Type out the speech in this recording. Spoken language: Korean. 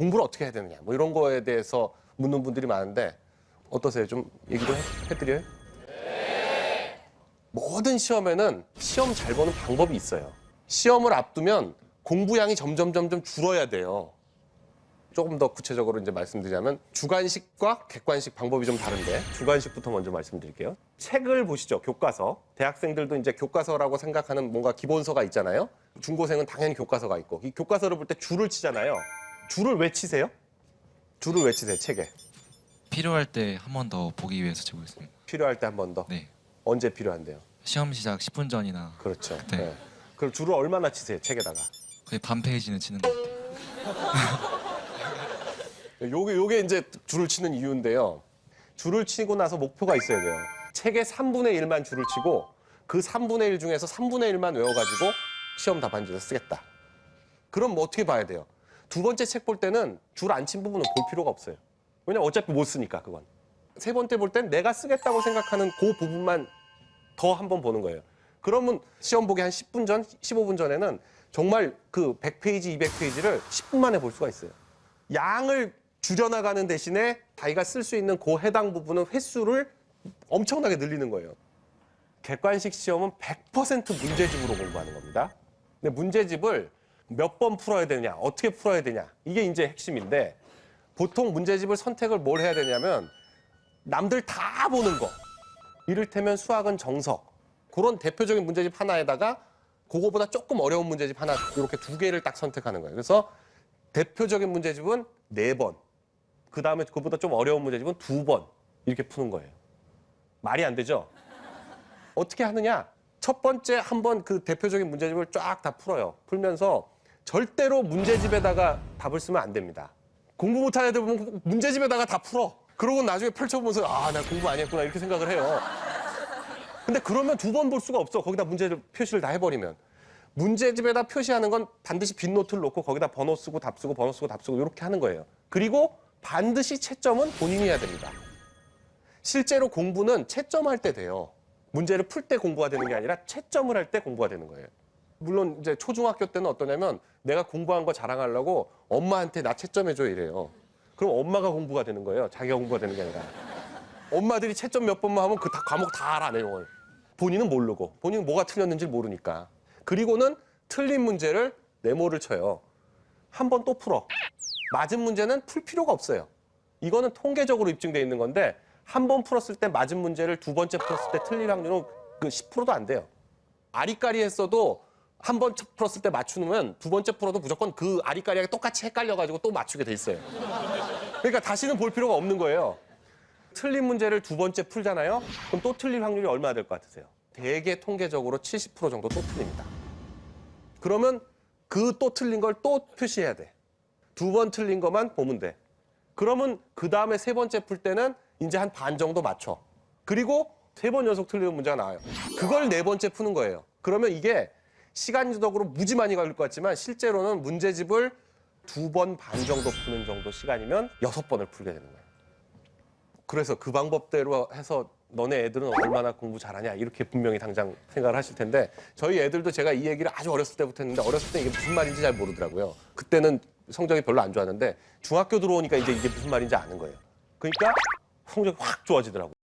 공부를 어떻게 해야 되느냐 뭐 이런 거에 대해서 묻는 분들이 많은데 어떠세요? 좀 얘기 좀 해드려요? 네. 모든 시험에는 시험 잘 보는 방법이 있어요. 시험을 앞두면 공부량이 점점 줄어야 돼요. 조금 더 구체적으로 이제 말씀드리자면 주관식과 객관식 방법이 좀 다른데 주관식부터 먼저 말씀드릴게요. 책을 보시죠. 교과서. 대학생들도 이제 교과서라고 생각하는 뭔가 기본서가 있잖아요. 중고생은 당연히 교과서가 있고 이 교과서를 볼 때 줄을 치잖아요. 줄을 왜 치세요? 줄을 왜 치세요? 책에. 필요할 때 한 번 더 보기 위해서 치고 있습니다. 필요할 때 한 번 더? 네. 언제 필요한데요? 시험 시작 10분 전이나 그렇죠. 네. 네. 그럼 줄을 얼마나 치세요? 책에다가. 거의 반 페이지는 치는 것 같아요. 요게 이제 줄을 치는 이유인데요. 줄을 치고 나서 목표가 있어야 돼요. 책의 3분의 1만 줄을 치고 그 3분의 1 중에서 3분의 1만 외워가지고 시험 답안지를 쓰겠다. 그럼 뭐 어떻게 봐야 돼요? 두 번째 책 볼 때는 줄 안 친 부분은 볼 필요가 없어요. 왜냐면 어차피 못 쓰니까 그건. 세 번째 볼 땐 내가 쓰겠다고 생각하는 그 부분만 더 한번 보는 거예요. 그러면 시험 보기 한 10분 전, 15분 전에는 정말 그 100페이지, 200페이지를 10분 만에 볼 수가 있어요. 양을 줄여나가는 대신에 자기가 쓸 수 있는 그 해당 부분은 횟수를 엄청나게 늘리는 거예요. 객관식 시험은 100% 문제집으로 공부하는 겁니다. 근데 문제집을 몇 번 풀어야 되냐, 어떻게 풀어야 되냐, 이게 이제 핵심인데 보통 문제집을 선택을 뭘 해야 되냐면 남들 다 보는 거, 이를테면 수학은 정석, 그런 대표적인 문제집 하나에다가 그거보다 조금 어려운 문제집 하나, 이렇게 두 개를 딱 선택하는 거예요. 그래서 대표적인 문제집은 4번, 그 다음에 그보다 좀 어려운 문제집은 2번 이렇게 푸는 거예요. 말이 안 되죠? 어떻게 하느냐? 첫 번째 한번 그 대표적인 문제집을 쫙 다 풀어요. 풀면서 절대로 문제집에다가 답을 쓰면 안 됩니다. 공부 못하는 애들 보면 문제집에다가 다 풀어. 그러고 나중에 펼쳐보면서 아, 나 공부 많이 했구나 이렇게 생각을 해요. 근데 그러면 2번 볼 수가 없어. 거기다 문제를 표시를 다 해버리면. 문제집에다 표시하는 건 반드시 빈노트를 놓고 거기다 번호 쓰고 답 쓰고 번호 쓰고 답 쓰고 이렇게 하는 거예요. 그리고 반드시 채점은 본인이 해야 됩니다. 실제로 공부는 채점할 때 돼요. 문제를 풀 때 공부가 되는 게 아니라 채점을 할 때 공부가 되는 거예요. 물론 이제 초중학교 때는 어떠냐면 내가 공부한 거 자랑하려고 엄마한테 나 채점해줘 이래요. 그럼 엄마가 공부가 되는 거예요. 자기가 공부가 되는 게 아니라. 엄마들이 채점 몇 번만 하면 그 과목 다 알아, 내용을. 본인은 모르고. 본인은 뭐가 틀렸는지 모르니까. 그리고는 틀린 문제를 메모를 쳐요. 한 번 또 풀어. 맞은 문제는 풀 필요가 없어요. 이거는 통계적으로 입증돼 있는 건데 한 번 풀었을 때 맞은 문제를 두 번째 풀었을 때 틀릴 확률은 그 10%도 안 돼요. 아리까리 했어도 한 번 풀었을 때 맞추면 두 번째 풀어도 무조건 그 아리까리하게 똑같이 헷갈려가지고 또 맞추게 돼 있어요. 그러니까 다시는 볼 필요가 없는 거예요. 틀린 문제를 두 번째 풀잖아요. 그럼 또 틀릴 확률이 얼마나 될 것 같으세요? 대개 통계적으로 70% 정도 또 틀립니다. 그러면 그 또 틀린 걸 또 표시해야 돼. 2번 틀린 것만 보면 돼. 그러면 그 다음에 세 번째 풀 때는 이제 한 반 정도 맞춰. 그리고 3번 연속 틀리는 문제가 나와요. 그걸 4번째 푸는 거예요. 그러면 이게 시간적으로 무지 많이 걸릴 것 같지만 실제로는 문제집을 2번 반 정도 푸는 정도 시간이면 6번을 풀게 되는 거예요. 그래서 그 방법대로 해서 너네 애들은 얼마나 공부 잘하냐 이렇게 분명히 당장 생각을 하실 텐데 저희 애들도 제가 이 얘기를 아주 어렸을 때부터 했는데 어렸을 때 이게 무슨 말인지 잘 모르더라고요. 그때는 성적이 별로 안 좋았는데 중학교 들어오니까 이제 이게 무슨 말인지 아는 거예요. 그러니까 성적이 확 좋아지더라고요.